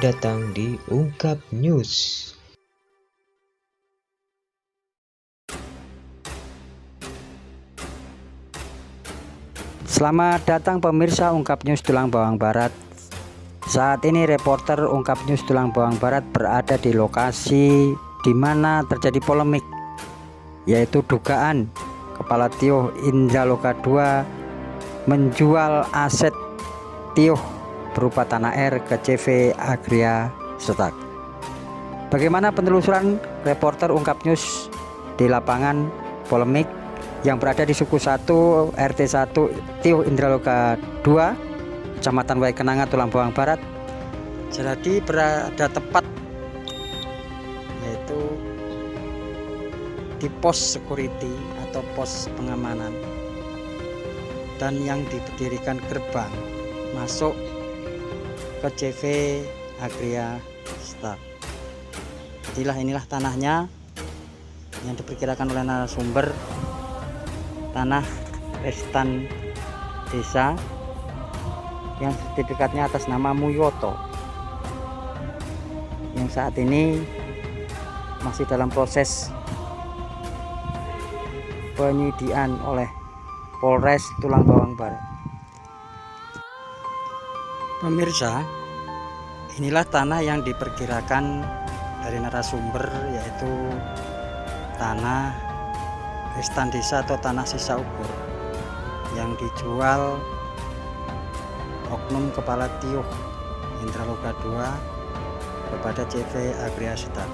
datang di Ungkap News. Selamat datang pemirsa Ungkap News Tulang Bawang Barat. Saat ini reporter Ungkap News Tulang Bawang Barat berada di lokasi di mana terjadi polemik, yaitu dugaan Kepala Tioh Indraloka II menjual aset Tioh berupa tanah air ke CV Agria Setak. Bagaimana penelusuran reporter Ungkap News di lapangan polemik yang berada di suku 1 RT 1 Tioh Indraloka II, Kecamatan Waikenanga, Tulang Bawang Barat. Jadi berada tepat yaitu di pos security atau pos pengamanan, dan yang didirikan gerbang masuk ke CV Agria Setak. Inilah tanahnya yang diperkirakan oleh narasumber tanah Restan Desa yang sertifikatnya atas nama Muyoto, yang saat ini masih dalam proses penyidikan oleh Polres Tulang Bawang Barat. Pemirsa, inilah tanah yang diperkirakan dari narasumber, yaitu tanah Restan Desa atau tanah sisa ukur yang dijual oknum Kepala Tioh Indraloka II kepada CV Agria Setak.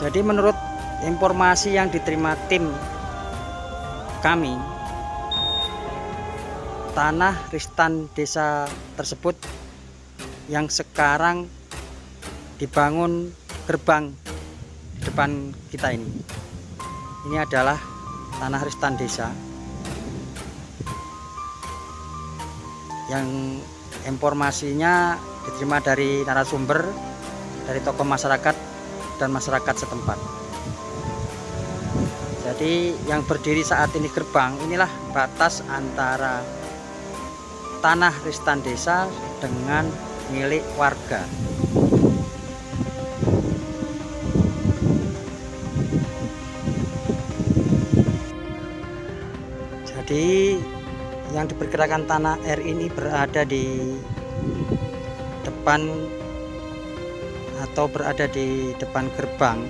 Jadi menurut informasi yang diterima tim kami, tanah Restan Desa tersebut yang sekarang dibangun gerbang di depan kita ini adalah tanah Restan Desa yang informasinya diterima dari narasumber, dari tokoh masyarakat dan masyarakat setempat. Jadi yang berdiri saat ini gerbang inilah batas antara tanah Restan Desa dengan milik warga. Jadi yang diperkirakan tanah R ini berada di depan atau berada di depan gerbang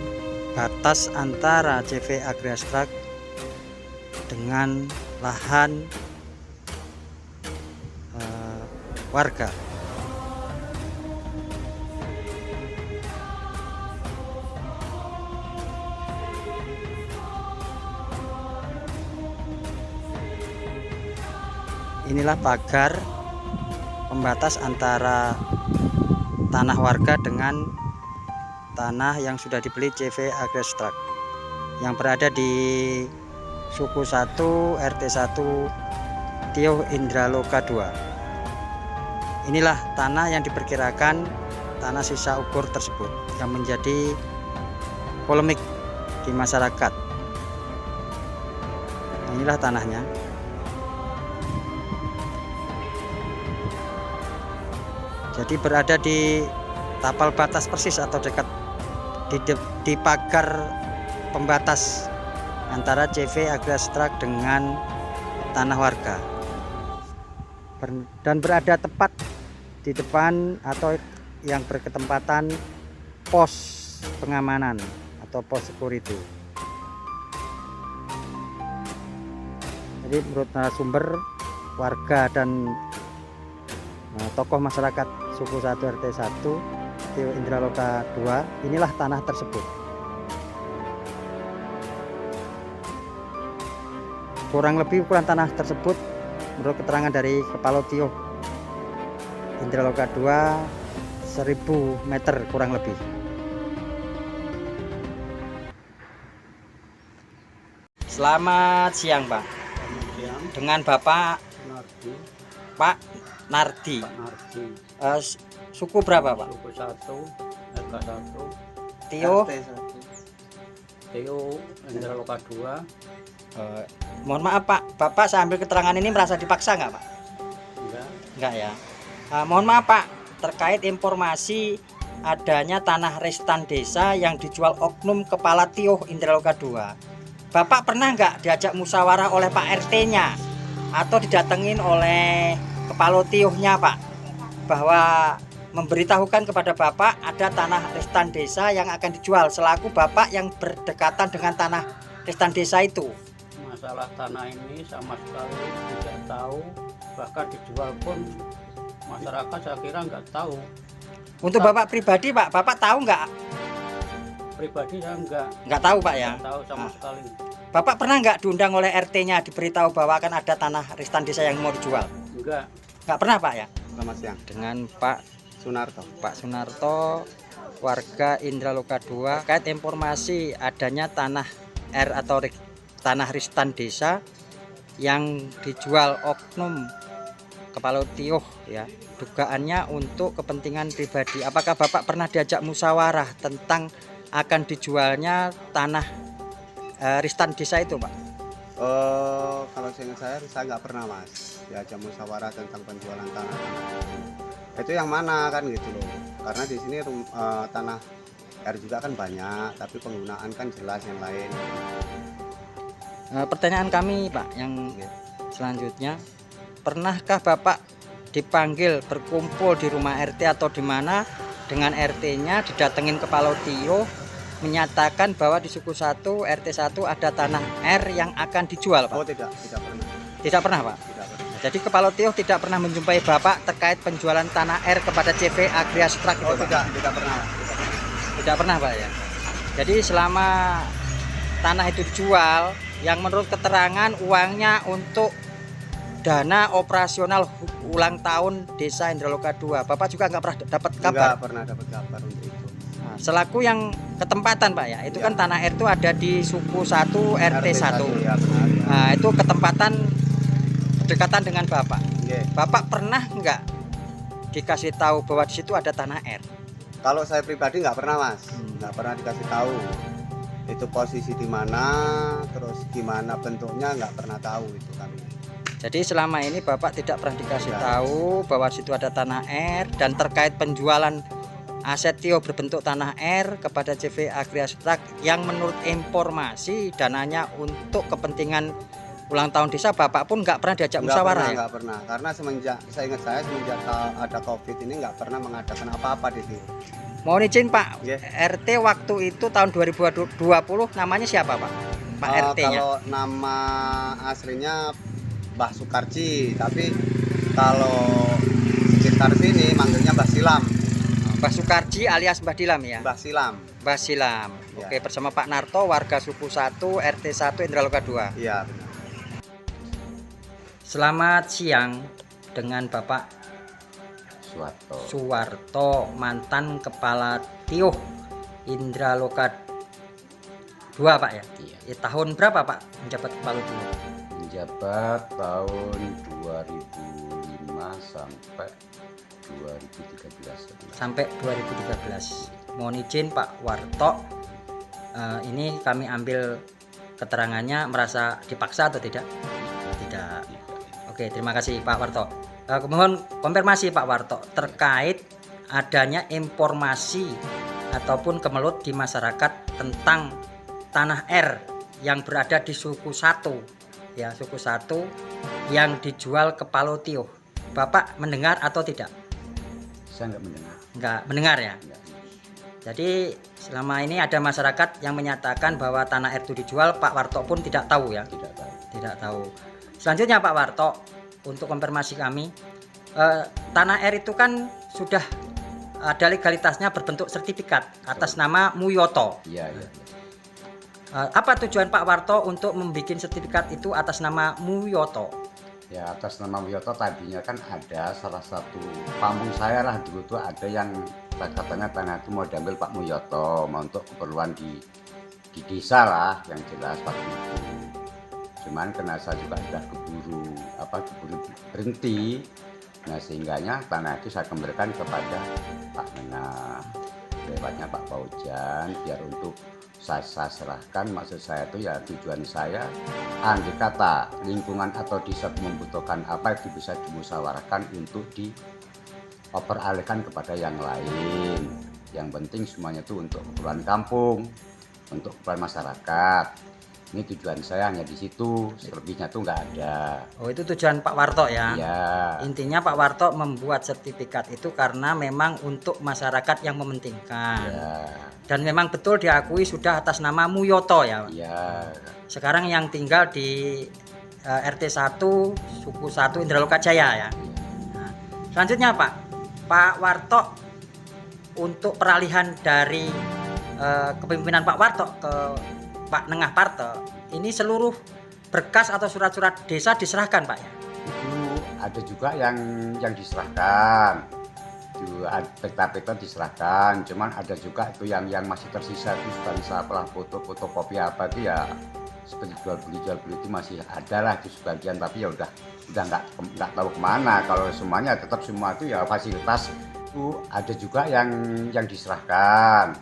batas antara CV Agria Setak dengan lahan warga. Inilah pagar pembatas antara tanah warga dengan tanah yang sudah dibeli CV Agria Setak yang berada di suku 1 RT 1 Tioh Indraloka II. Inilah tanah yang diperkirakan tanah sisa ukur tersebut yang menjadi polemik di masyarakat. Inilah tanahnya. Jadi berada di tapal batas persis atau dekat di pagar pembatas antara CV Agria Setak dengan tanah warga, dan berada tepat di depan atau yang berketempatan pos pengamanan atau pos security. Jadi menurut narasumber, warga dan tokoh masyarakat suku 1 RT 1 Tioh Indraloka II, inilah tanah tersebut. Kurang lebih ukuran tanah tersebut menurut keterangan dari Kepala Tioh Indraloka II 1000 meter kurang lebih. Selamat siang, Pak. Dengan Bapak Nardi. Pak Nardi. Pak Nardi. Suku berapa, Pak? Suku 1 RK 1 Tioh RT 1 Tioh Indraloka II Mohon maaf Pak, Bapak saya ambil keterangan ini merasa dipaksa nggak Pak? Enggak ya. Mohon maaf Pak, terkait informasi adanya tanah restan desa yang dijual oknum Kepala Tioh Indraloka II. Bapak pernah nggak diajak musyawarah oleh Pak RT-nya atau didatengin oleh Kepala Tiohnya Pak, bahwa memberitahukan kepada Bapak ada tanah restan desa yang akan dijual selaku Bapak yang berdekatan dengan tanah restan desa itu? Masalah tanah ini sama sekali tidak tahu, bahkan dijual pun masyarakat saya kira nggak tahu. Untuk Bapak pribadi Pak, Bapak tahu nggak? Pribadi saya Nggak tahu Pak ya? nggak tahu sama sekali. Bapak pernah nggak diundang oleh RT-nya diberitahu bahwa akan ada tanah restan desa yang mau dijual? Enggak. Nggak pernah Pak ya? Selamat siang. Dengan Pak Sunarto. Pak Sunarto, warga Indraloka II, terkait informasi adanya tanah atau tanah restan desa yang dijual oknum Kepala Tioh ya, dugaannya untuk kepentingan pribadi. Apakah Bapak pernah diajak musyawarah tentang akan dijualnya tanah restan desa itu Pak? Kalau saya nggak pernah Mas diajak musyawarah tentang penjualan tanah. Itu yang mana kan gitu loh. Karena di sini tanah R juga kan banyak, tapi penggunaan kan jelas yang lain. Pertanyaan kami Pak yang selanjutnya, pernahkah Bapak dipanggil berkumpul di rumah RT atau di mana dengan RT-nya, didatengin Kepala Tioh menyatakan bahwa di suku 1 RT 1 ada tanah R yang akan dijual Pak? Oh tidak pernah. Tidak pernah Pak? Tidak pernah. Jadi Kepala Tioh tidak pernah menjumpai Bapak terkait penjualan tanah R kepada CV Agria Strak Oh itu, Pak? tidak pernah. Tidak pernah Pak ya. Jadi selama tanah itu dijual, yang menurut keterangan uangnya untuk dana operasional ulang tahun Desa Indraloka II, Bapak juga nggak pernah dapat kabar? Nggak pernah dapat kabar untuk itu. Nah, selaku yang ketempatan Pak ya, itu Ya. kan tanah R itu ada di suku 1 RT 1. Ya, benar, ya. Nah, itu ketempatan berdekatan dengan Bapak. Yeah. Bapak pernah nggak dikasih tahu bahwa di situ ada tanah R? Kalau saya pribadi nggak pernah Mas, nggak pernah dikasih tahu. Itu posisi di mana, terus gimana bentuknya nggak pernah tahu itu kami. Jadi selama ini Bapak tidak pernah dikasih Ya. tahu bahwa di situ ada tanah R, dan terkait penjualan aset Tio berbentuk tanah R kepada CV Agria Strak yang menurut informasi dananya untuk kepentingan ulang tahun desa, Bapak pun nggak pernah diajak musyawarah ya? Nggak pernah, karena semenjak ada COVID ini nggak pernah mengadakan apa-apa di sini. Mohon izin Pak, Ya. RT waktu itu tahun 2020 namanya siapa Pak? Pak RT-nya? Kalau nama aslinya Mbah Sukarci, tapi kalau sekitar sini manggilnya Mbah Silam. Mbah Sukarji alias Mbah Dilam ya? Mbah Silam. Mbah Silam. Ya. Oke, bersama Pak Narto, warga suku 1 RT 1 Indraloka II. Iya benar. Selamat siang dengan Bapak Suwarto. Suwarto, mantan Kepala Tioh Indraloka II Pak ya? Iya. Tahun berapa Pak menjabat Kepala Tioh? Menjabat tahun 2005 sampai 2013. Sampai 2013. Mohon izin Pak Warto, ini kami ambil keterangannya, merasa dipaksa atau tidak? Tidak. Oke, terima kasih Pak Warto. Mohon konfirmasi Pak Warto terkait adanya informasi ataupun kemelut di masyarakat tentang tanah R yang berada di suku 1 ya, suku 1 yang dijual Kepala Tioh. Bapak mendengar atau tidak? Saya nggak mendengar. Nggak mendengar ya. Nggak. Jadi selama ini ada masyarakat yang menyatakan bahwa tanah R itu dijual, Pak Warto pun tidak tahu ya? Tidak tahu. Tidak tahu. Selanjutnya Pak Warto, untuk konfirmasi kami, tanah R itu kan sudah ada legalitasnya berbentuk sertifikat atas nama Muyoto. Iya, iya. Apa tujuan Pak Warto untuk membuat sertifikat itu atas nama Muyoto? Ya, atas nama Wiyoto tadinya kan ada salah satu pamung saya lah dulu tuh, ada yang katanya tanah itu mau diambil Pak Muyoto, mau untuk keperluan di desa lah yang jelas waktu itu. Cuman karena saya juga sudah keburu berhenti, nah sehingganya tanah itu saya kembalikan kepada Pak Menah lewatnya Pak Paujan, biar untuk saya serahkan. Maksud saya itu ya tujuan saya, andai kata lingkungan atau desa membutuhkan apa itu bisa dimusyawarahkan untuk diperalihkan kepada yang lain. Yang penting semuanya itu untuk keperluan kampung, untuk keperluan masyarakat. Ini tujuan saya hanya di situ, selebihnya tuh nggak ada. Oh, itu tujuan Pak Warto ya? Ya. Intinya Pak Warto membuat sertifikat itu karena memang untuk masyarakat yang mementingkan. Ya. Dan memang betul diakui sudah atas nama Muyoto ya Pak? Ya. Sekarang yang tinggal di RT 1, suku 1 Indraloka Jaya ya. Nah, selanjutnya Pak Warto untuk peralihan dari kepemimpinan Pak Warto ke Pak Nengah Parte, ini seluruh berkas atau surat-surat desa diserahkan Pak ya? Itu ada juga yang diserahkan, peta-peta diserahkan, cuman ada juga itu yang masih tersisa itu sebagai apalah fotokopi apa itu ya, seperti jual beli itu masih ada lah di sebagian, tapi ya udah nggak tahu kemana. Kalau semuanya tetap semua itu ya fasilitas itu ada juga yang diserahkan,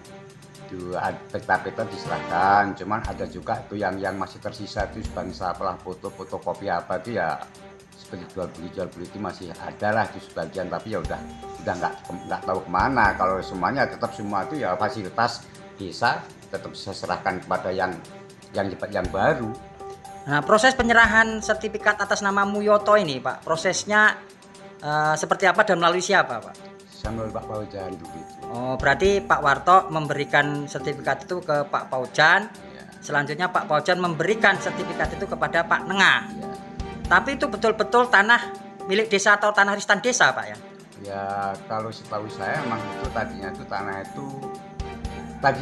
itu peta-peta diserahkan, cuman ada juga itu yang masih tersisa itu sebagai apalah fotokopi apa itu ya, seperti jual beli itu masih ada lah di sebagian, tapi ya udah nggak tahu kemana. Kalau semuanya tetap semua itu ya fasilitas desa tetap saya serahkan kepada yang baru. Nah, proses penyerahan sertifikat atas nama Muyoto ini Pak, prosesnya seperti apa dan melalui siapa Pak? Sama Pak Paujan dulu itu. Oh, berarti Pak Warto memberikan sertifikat itu ke Pak Paujan. Ya. Selanjutnya Pak Paujan memberikan sertifikat itu kepada Pak Nengah. Ya. Tapi itu betul-betul tanah milik desa atau tanah ristan desa Pak ya? Ya, kalau setahu saya emang itu tadinya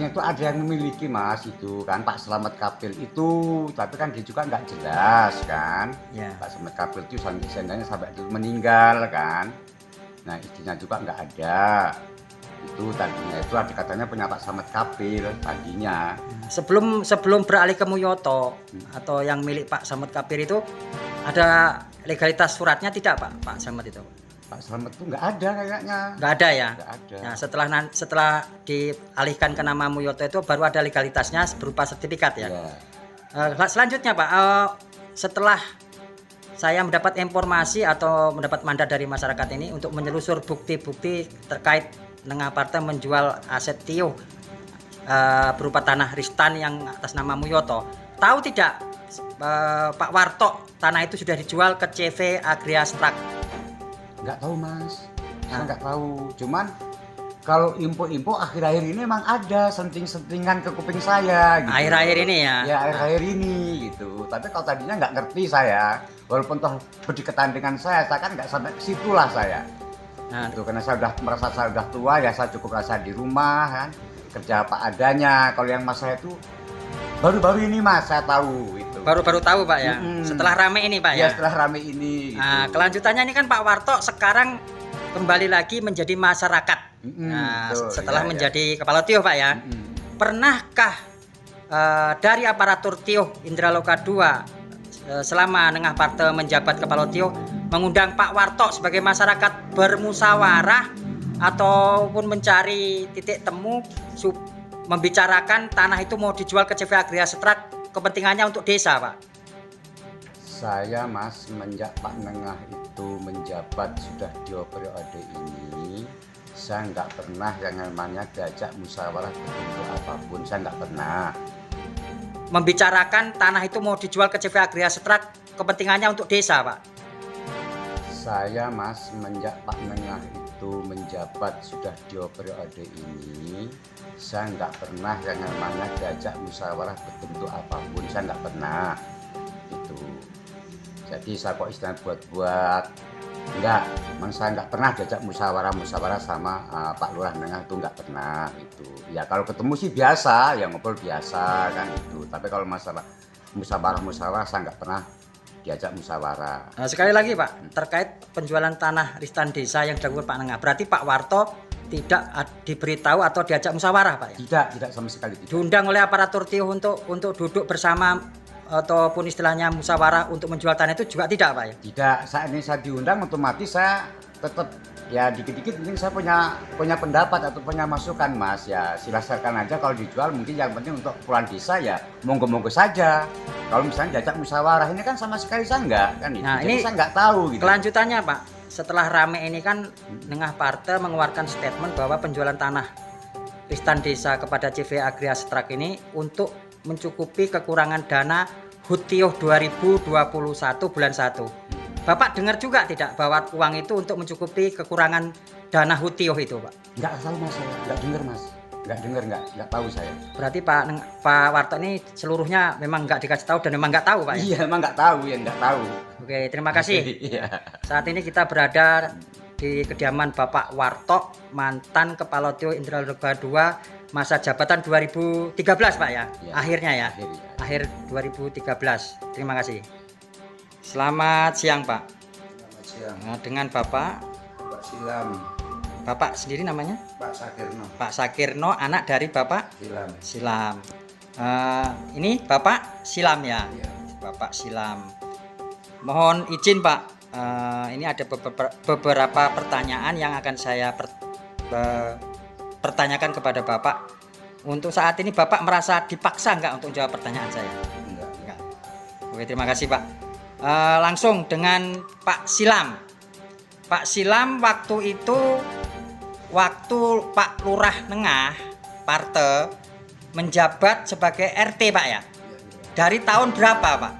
itu ada yang memiliki Mas, itu kan Pak Slamet Kapil itu, tapi kan dia juga nggak jelas kan. Ya. Pak Slamet Kapil itu sampai meninggal kan. Nah, istrinya juga nggak ada. Itu tadinya itu ada katanya punya Pak Slamet Kapil tadinya. Sebelum beralih ke Muyoto atau yang milik Pak Slamet Kapil itu ada legalitas suratnya tidak Pak Slamet itu? Pak Slamet itu nggak ada kayaknya. Nggak ada ya? Nggak ada. Nah, setelah dialihkan ke nama Muyoto itu baru ada legalitasnya berupa sertifikat ya? Ya. Selanjutnya Pak, setelah saya mendapat informasi atau mendapat mandat dari masyarakat ini untuk menyelusur bukti-bukti terkait Nengah Parte menjual aset Tio berupa tanah ristan yang atas nama Muyoto. Tahu tidak Pak Warto, tanah itu sudah dijual ke CV Agria Strak? Nggak tahu Mas, saya nggak tahu. Cuman kalau info-info akhir-akhir ini emang ada senting-sentingan ke kuping saya. Gitu. Akhir-akhir ini ya? Ya akhir-akhir ini gitu. Tapi kalau tadinya nggak ngerti saya, walaupun toh berdekatan dengan saya kan nggak sampai ke situlah saya. Nah itu karena saya udah merasa saya udah tua ya, saya cukup rasa di rumah kan, kerja apa adanya. Kalau yang Mas saya itu baru-baru ini Mas saya tahu itu. Baru-baru tahu Pak ya? Setelah rame ini Pak ya? Ya setelah rame ini. Gitu. Nah kelanjutannya ini kan Pak Warto sekarang kembali lagi menjadi masyarakat. Nah, betul, setelah ya, menjadi kepala Tio Pak ya. Pernahkah dari aparatur Tio Indraloka 2 selama Nengah Parte menjabat kepala Tio mengundang Pak Warto sebagai masyarakat bermusyawarah ataupun mencari titik temu membicarakan tanah itu mau dijual ke CV Agria Strak, kepentingannya untuk desa Pak? Saya Mas semenjak Pak Nengah itu menjabat sudah 2 periode ini, saya nggak pernah yang namanya diajak musyawarah bentuk apapun, saya nggak pernah. Membicarakan tanah itu mau dijual ke CV Agria Strak, kepentingannya untuk desa Pak? Saya Mas semenjak Pak Nengah itu menjabat sudah 2 periode ini, saya nggak pernah yang namanya diajak musyawarah berbentuk apapun, saya nggak pernah itu. Jadi saya kok istilahnya buat-buat enggak, memang saya nggak pernah diajak musyawarah sama Pak Lurah Nengah itu nggak pernah itu. Ya kalau ketemu sih biasa, ya ngobrol biasa kan itu. Tapi kalau masalah musyawarah saya nggak pernah diajak musyawarah. Nah, sekali lagi Pak, terkait penjualan tanah ristan desa yang dilakukan Pak Nengah, berarti Pak Warto tidak diberitahu atau diajak musyawarah Pak ya? Tidak sama sekali tidak. Diundang oleh aparatur Tio untuk duduk bersama ataupun istilahnya musyawarah untuk menjual tanah itu juga tidak Pak ya? Tidak, saat ini saya diundang otomatis saya tetap ya dikit-dikit mungkin saya punya pendapat atau punya masukan Mas, ya silakan aja kalau dijual, mungkin yang penting untuk keperluan desa ya monggo-monggo saja. Kalau misalnya diajak musyawarah ini kan sama sekali saya enggak kan itu. Nah, Jadi ini saya enggak tahu gitu. Kelanjutannya Pak, setelah rame ini kan Nengah Parte mengeluarkan statement bahwa penjualan tanah Ristan Desa kepada CV Agriastrak ini untuk mencukupi kekurangan dana Hutioh 2021 bulan 1. Bapak dengar juga tidak bahwa uang itu untuk mencukupi kekurangan dana Hutioh itu, Pak? Enggak tahu Mas, saya enggak dengar Mas. Enggak tahu saya. Berarti Pak Warto ini seluruhnya memang enggak dikasih tahu dan memang enggak tahu, Pak ya? Iya, emang enggak tahu ya, enggak tahu. Oke, terima kasih. Iya. Saat ini kita berada di kediaman Bapak Warto, mantan Kepala Tio Indraloka II masa jabatan 2013 Pak ya, Ya, akhirnya ya, akhir 2013. Terima kasih. Selamat siang Pak. Selamat siang. Nah, dengan Bapak Silam, Bapak sendiri namanya Pak Sakirno. Pak Sakirno, anak dari Bapak Silam. Silam. Ini Bapak Silam ya, Iya. Bapak Silam. Mohon izin Pak, ini ada beberapa pertanyaan yang akan saya pertanyakan kepada Bapak. Untuk saat ini Bapak merasa dipaksa enggak untuk jawab pertanyaan saya? Enggak. Oke, terima kasih Pak. Langsung dengan Pak Silam. Pak Silam, waktu itu Pak Lurah Nengah Parte menjabat sebagai RT Pak ya? Dari tahun berapa Pak?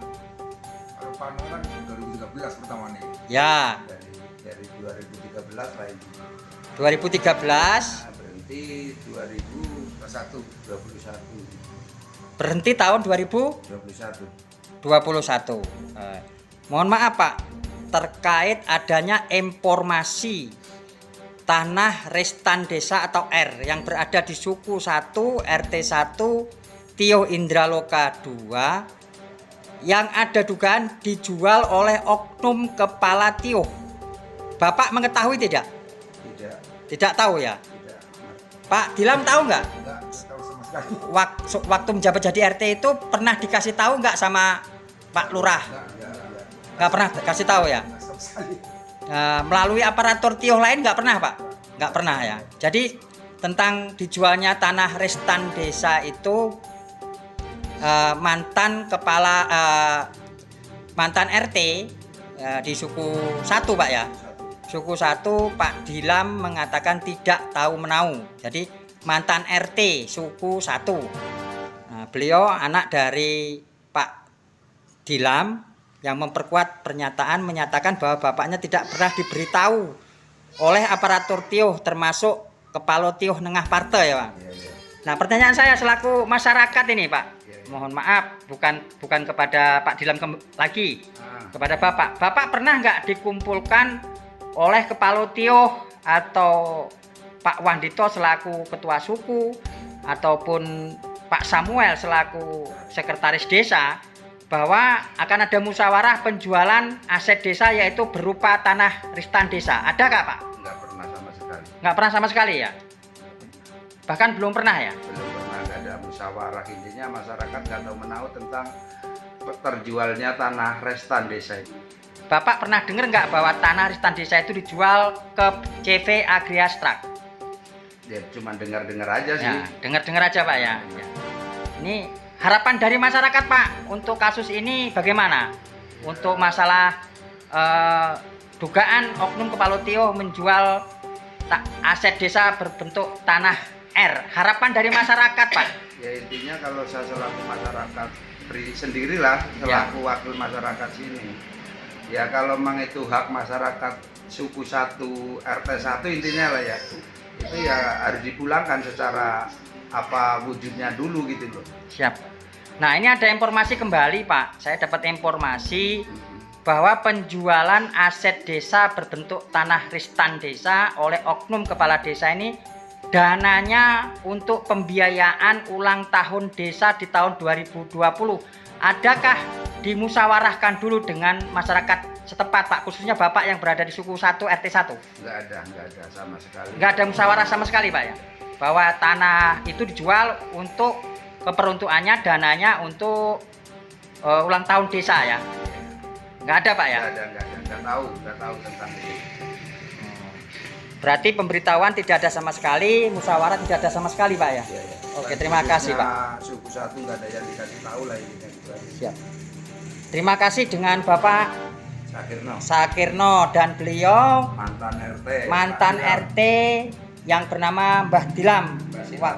Kalau Pano kan 2013 pertama nih. Ya, Dari 2013 lah ini. 2013 Berhenti 2021. berhenti tahun 2021. Mohon maaf Pak, terkait adanya informasi tanah Ristan Desa atau R yang berada di suku 1 RT 1 Tio Indraloka II yang ada dugaan dijual oleh oknum kepala Tio. Bapak mengetahui tidak? Tidak. Tidak tahu ya? Tidak. Pak Dilam tahu nggak? Enggak tahu sama sekali. Waktu menjabat jadi RT itu pernah dikasih tahu nggak sama Pak Lurah? Nggak pernah kasih tahu ya? Enggak sama sekali. Melalui aparatur Tio lain nggak pernah Pak? Nggak pernah ya. Jadi tentang dijualnya tanah Ristan Desa itu mantan RT di suku 1 Pak ya. Suku 1 Pak Dilam mengatakan tidak tahu menau. Jadi mantan RT suku 1. Nah, beliau anak dari Pak Dilam yang memperkuat pernyataan menyatakan bahwa bapaknya tidak pernah diberitahu oleh aparatur Tio termasuk Kepala Tio Nengah Parte ya Pak. Nah, pertanyaan saya selaku masyarakat ini Pak, mohon maaf bukan kepada Pak Dilam lagi, kepada Bapak. Bapak pernah nggak dikumpulkan oleh Kepala Tio atau Pak Wandito selaku ketua suku ataupun Pak Samuel selaku sekretaris desa bahwa akan ada musyawarah penjualan aset desa yaitu berupa tanah Ristan Desa? Adakah Pak? Enggak pernah sama sekali. Nggak pernah sama sekali ya? Bahkan belum pernah ya? Belum pernah, enggak ada musyawarah. Intinya masyarakat enggak tahu menau tentang terjualnya tanah Ristan Desa itu. Bapak pernah dengar nggak bahwa tanah Ristan Desa itu dijual ke CV Agriastrak? Ya cuma dengar-dengar aja sih. Ya, dengar-dengar aja Pak ya. Ini harapan dari masyarakat Pak untuk kasus ini bagaimana? Untuk masalah dugaan oknum Kepala Tio menjual aset desa berbentuk tanah R. Harapan dari masyarakat Pak? Ya intinya kalau saya selaku masyarakat sendirilah selaku wakil masyarakat sini. Ya kalau memang itu hak masyarakat suku 1 RT 1 intinya lah ya. Itu ya harus dipulangkan secara apa wujudnya dulu gitu loh. Siap. Nah, ini ada informasi kembali Pak. Saya dapat informasi bahwa penjualan aset desa berbentuk tanah Ristan Desa oleh oknum kepala desa ini dananya untuk pembiayaan ulang tahun desa di tahun 2020. Adakah dimusyawarahkan dulu dengan masyarakat setempat Pak, khususnya Bapak yang berada di suku 1 RT 1? Enggak ada sama sekali. Nggak ada musyawarah sama sekali Pak ya? Bahwa tanah itu dijual untuk keperuntukannya dananya untuk ulang tahun desa ya? Nggak ada Pak ya? Enggak tahu tentang itu. Berarti pemberitahuan tidak ada sama sekali, musyawarah tidak ada sama sekali, Pak ya? Iya, iya. Oke, terima kasih, Pak. Suku satu nggak ada yang dikasih tahu lah ini kan gitu aja. Siap. Terima kasih dengan Bapak Sakirno, Sakirno dan beliau mantan RT. mantan RT yang bernama Mbah Dilam.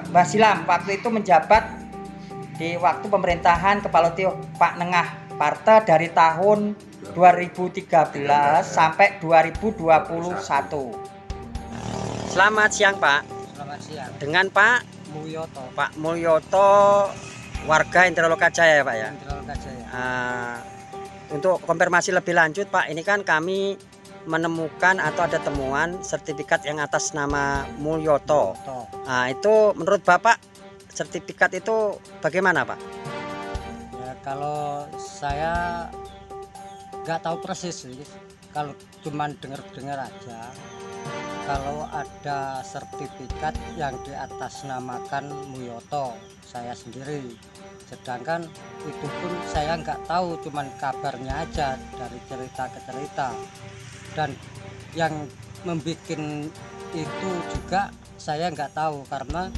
Mbah Silam waktu itu menjabat di waktu pemerintahan Kepala Tio Pak Nengah Parte dari tahun 2013 sampai 2021. Selamat siang, Pak. Selamat siang. Dengan Pak Mulyoto, Mulyoto, warga Indralokajaya ya, Pak ya. Indralokajaya. Untuk konfirmasi lebih lanjut, Pak, ini kan kami menemukan atau ada temuan sertifikat yang atas nama Mulyoto. Nah, itu menurut Bapak sertifikat itu bagaimana, Pak? Ya, kalau saya nggak tahu persis sih. Kalau cuman dengar-dengar aja. Kalau ada sertifikat yang diatasnamakan Mulyoto, saya sendiri. Sedangkan itu pun saya nggak tahu, cuman kabarnya aja dari cerita ke cerita. Dan yang membuat itu juga saya nggak tahu karena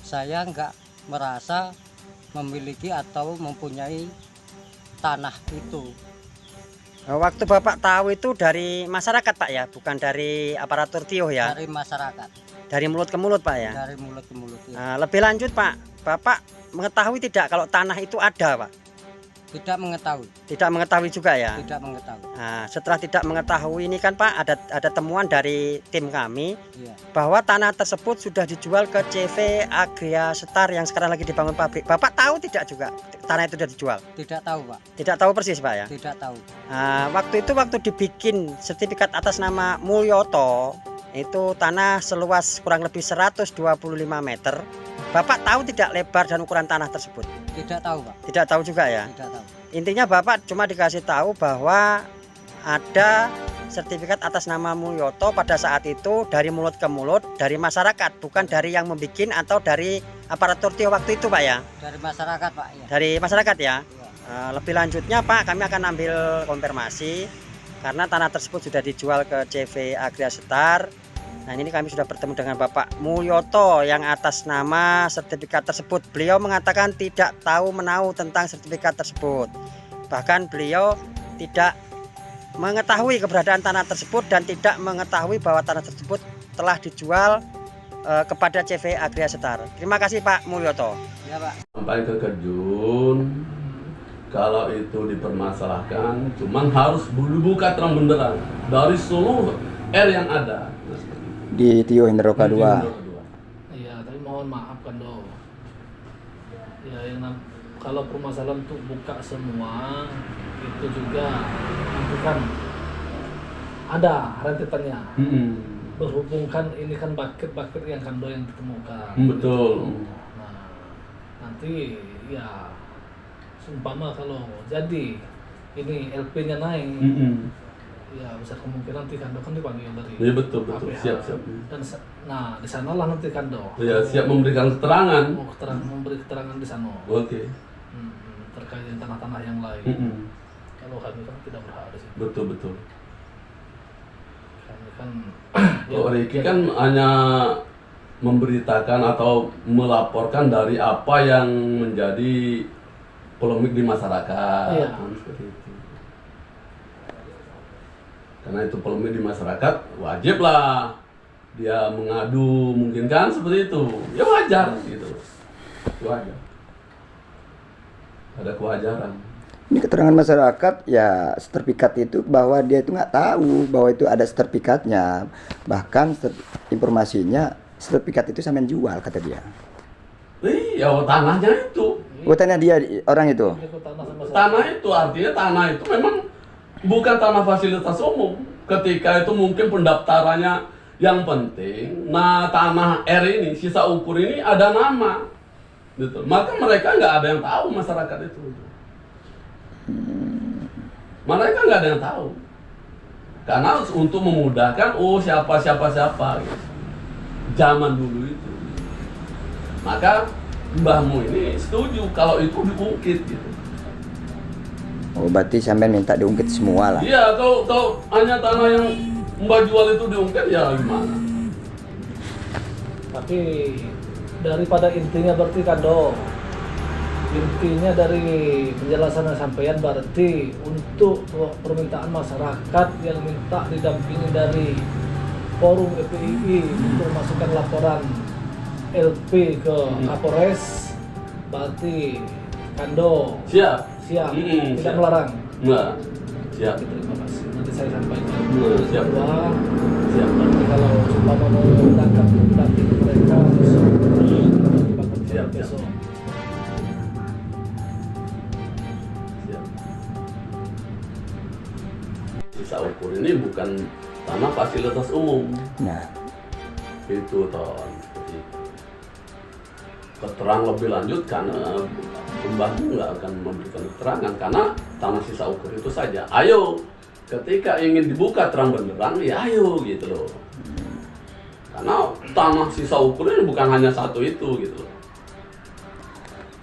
saya nggak merasa memiliki atau mempunyai tanah itu. Waktu Bapak tahu itu dari masyarakat, Pak ya, bukan dari aparatur Tio ya? Dari masyarakat. Dari mulut ke mulut, Pak ya? Dari mulut ke mulut. Ya. Lebih lanjut, Pak, Bapak mengetahui tidak kalau tanah itu ada, Pak? Tidak mengetahui. Tidak mengetahui juga ya? Tidak mengetahui. Nah, setelah tidak mengetahui ini kan, Pak, ada temuan dari tim kami Iya. bahwa tanah tersebut sudah dijual ke CV Agria Star yang sekarang lagi dibangun pabrik. Bapak tahu tidak juga tanah itu sudah dijual? Tidak tahu, Pak. Tidak tahu persis, Pak ya? Tidak tahu. Nah, waktu dibikin sertifikat atas nama Mulyoto, itu tanah seluas kurang lebih 125 meter. Bapak tahu tidak lebar dan ukuran tanah tersebut? Tidak tahu, Pak. Tidak tahu juga ya? Tidak tahu. Intinya Bapak cuma dikasih tahu bahwa ada sertifikat atas nama Mulyoto pada saat itu dari mulut ke mulut, dari masyarakat, bukan dari yang membuat atau dari aparatur Tio waktu itu, Pak ya? Dari masyarakat, Pak. Ya. Dari masyarakat ya? Iya. Lebih lanjutnya, Pak, kami akan ambil konfirmasi karena tanah tersebut sudah dijual ke CV Agria Star. Nah, ini kami sudah bertemu dengan Bapak Mulyoto yang atas nama sertifikat tersebut. Beliau mengatakan tidak tahu menahu tentang sertifikat tersebut. Bahkan beliau tidak mengetahui keberadaan tanah tersebut dan tidak mengetahui bahwa tanah tersebut telah dijual kepada CV Agria Star. Terima kasih, Pak Mulyoto. Ya, Pak. Sampai ke Kejun, kalau itu dipermasalahkan, cuman harus dibuka terang benderang dari seluruh R yang ada. Di Tio Indroka 2. Iya, tapi mohon maaf kan do. Ya, kalau permasalahan untuk buka semua itu juga nanti kan ada rentetannya. Berhubung kan ini kan bakit-bakit yang kando yang ditemukan. Betul. Gitu. Nah, nanti ya seumpama kalau jadi ini LP-nya naik. Ya besar kemungkinan nanti kando kan dipanggil dari. Iya betul APH. siap. Dan nah di sanalah nanti kando. Ya siap memberikan keterangan. Memberi keterangan di sana. Oke. Terkait dengan tanah-tanah yang lain. Kalau kami kan tidak berhak di situ. Betul. Kami kan. Riki kan hanya memberitakan atau melaporkan dari apa yang menjadi polemik di masyarakat. Iya. Seperti itu. Karena itu polemik di masyarakat, wajiblah dia mengadu, mungkin kan seperti itu. Ya wajar gitu. Wajar. Ada kewajaran. Ini keterangan masyarakat ya, sertifikat itu bahwa dia itu nggak tahu bahwa itu ada sertifikatnya. Bahkan informasinya sertifikat itu sampai jual kata dia. Iya, tanahnya itu. Tanah dia orang itu. Tanah itu artinya tanah itu memang bukan tanah fasilitas umum. Ketika itu mungkin pendaftarannya yang penting. Nah, tanah R ini, sisa ukur ini ada nama. Gitu. Maka mereka nggak ada yang tahu masyarakat itu. Mereka nggak ada yang tahu. Karena untuk memudahkan, siapa. Gitu. Zaman dulu itu. Maka mbahmu ini setuju kalau itu diungkit gitu. Oh, berarti sampai minta diungkit semua lah. Iya, kalau hanya tanah yang Mbak jual itu diungkit ya gimana? Tapi daripada intinya berarti Kando, intinya dari penjelasan sampean berarti untuk permintaan masyarakat yang minta didampingi dari forum FPII untuk masukkan laporan LP ke Kapolres, berarti Kando siap tidak siap. melarang. Enggak, siap. Oke, terima kasih. Nanti saya sampaikan. Siap. Kedua, Siap. nanti kalau umpama mau menangkap mereka besok, Siap. besok. Siap. Sisa ukur ini bukan tanah fasilitas umum. Nah, Itu Ton. Jadi, keterangan lebih lanjut karena pembantu nggak akan memberikan keterangan karena tanah sisa ukur itu saja. Ayo, ketika ingin dibuka terang benderang, ya ayo gitu loh. Karena tanah sisa ukur ini bukan hanya satu itu gitu loh.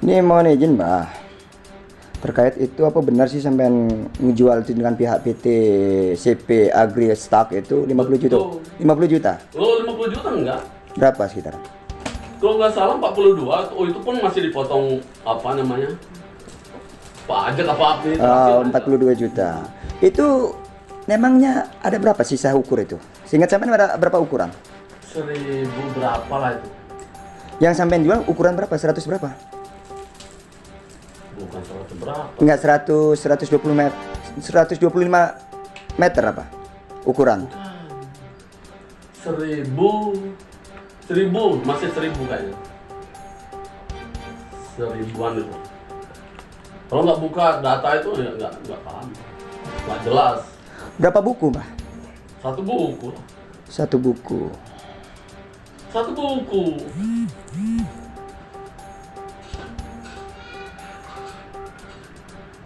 ini mohon izin Mbah. Terkait itu apa benar sih sampean ngejual itu dengan pihak PT CP Agri Stock itu 50 juta? 50 juta? Lo 50 juta enggak? Berapa sekitar? Kalau nggak salah 42, oh itu pun masih dipotong apa namanya? Pajak apa itu? 42 juta. Itu memangnya ada berapa sisa ukur itu? Seingat sampean ada berapa ukuran? 1000 berapa lah itu? Yang sampean jual ukuran berapa? 100 berapa? Bukan 100 berapa? Enggak 125 meter apa? Ukuran. 1000 masih 1000 kayaknya. 1000-an itu. Kalau nggak buka data itu ya nggak paham, nggak jelas. Berapa buku, Mbah? Satu buku. Satu buku. Satu buku.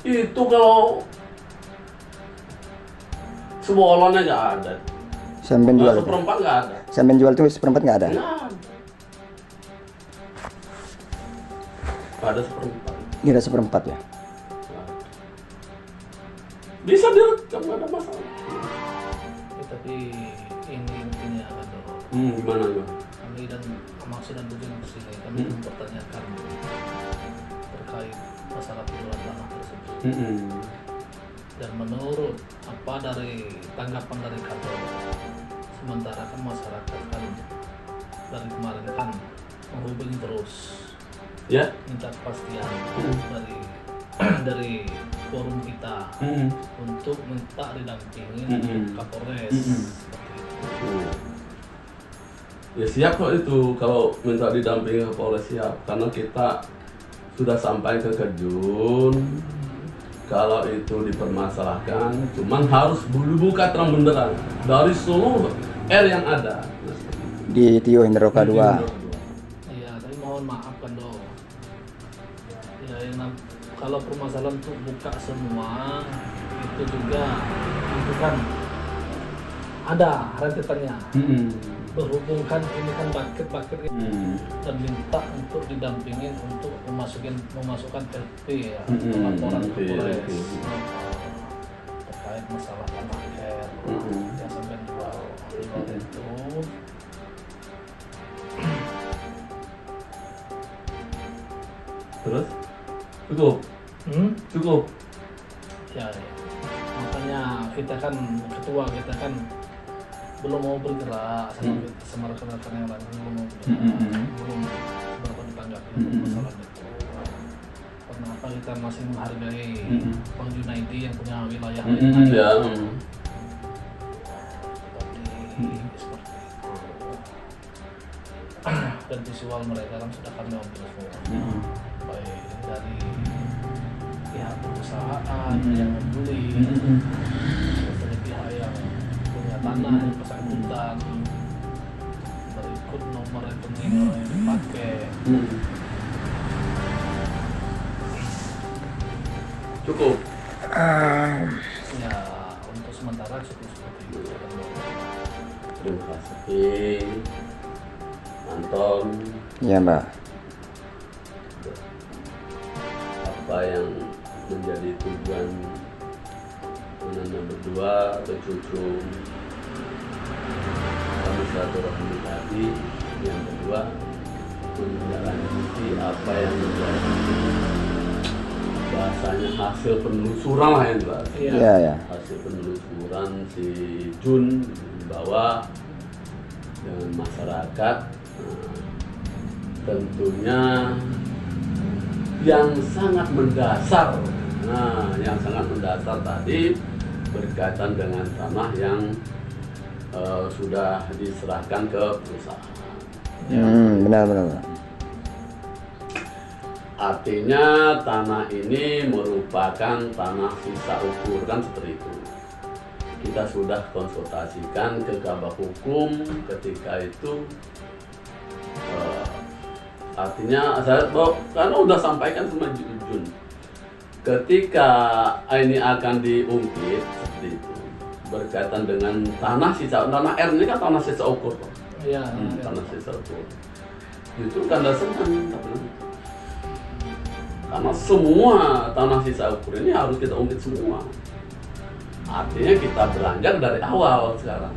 Itu kalau sebolonnya nggak ada. Sampean jual. Seperempat nggak ada. Sampean jual tuh seperempat nggak ada? Nggak ada seperempat. Nggak ada seperempat ya? Bisa direkam, nggak ada masalah. Tapi ini intinya Kando. Gimana ya? Kami dan maksud dan tujuan kesini kami mempertanyakan terkait masalah penjualan tanah tersebut. Dan menurut apa dari tanggapan dari Kando, sementara kan masyarakat kan dari kemarin kan menghubungi terus, ya, minta kepastian dari forum kita untuk minta didampingi Kapolres. Ya siap kok itu, kalau minta didampingi Kapolres siap, karena kita sudah sampai ke Kejun. Kalau itu dipermasalahkan, cuman harus dibuka terang benderang dari seluruh R yang ada di Tio Hendroka 2. Iya, tapi mohon maaf Kando. Ya, kalau permasalahan untuk buka semua itu juga itu kan ada rentetannya. Berhubung kan ini kan bucket dan minta untuk didampingin untuk memasukkan LP ya, laporan ke Polres terkait masalah tanah air yang sampai jual itu. Terus cukup cukup ya, makanya kita kan ketua kita kan belum mau bergerak sama rekan-rekan yang lain, belum mau bergerak, belum berapa ditanggapi masalah itu. Karena apa, kita masih menghargai Bang Junaidi yang punya wilayah lain. Seperti itu. Dan visual mereka kan sudah kami ambil semua, baik dari pihak perusahaan yang membeli, terus dari pihak yang punya tanah yang bersangkutan, berikut nomor rekening yang dipakai. Cukup. Ya, untuk sementara cukup seperti itu. Terima kasih Anton. Ya Mbak. Apa yang menjadi tujuan Anda berdua bercucung kami silaturahmi tadi, yang kedua kedua menindaklanjuti apa yang menjadi bahasanya hasil penelusuran lah yang jelas. Iya, ya. Hasil penelusuran si Jun bahwa dengan masyarakat tentunya yang sangat mendasar. Nah, yang sangat mendasar tadi berkaitan dengan tanah yang sudah diserahkan ke perusahaan. Benar. Artinya tanah ini merupakan tanah sisa ukur, kan seperti itu. Kita sudah konsultasikan ke Kabak Hukum ketika itu. Artinya saya karena udah sampaikan sama Jun, ketika ini akan diungkit seperti itu berkaitan dengan tanah R ini kan tanah sisa ukur, Iya. tanah sisa ukur. Justru Kanda senang karena semua tanah sisa ukur ini harus kita ungkit semua. Artinya kita beranjak dari awal sekarang.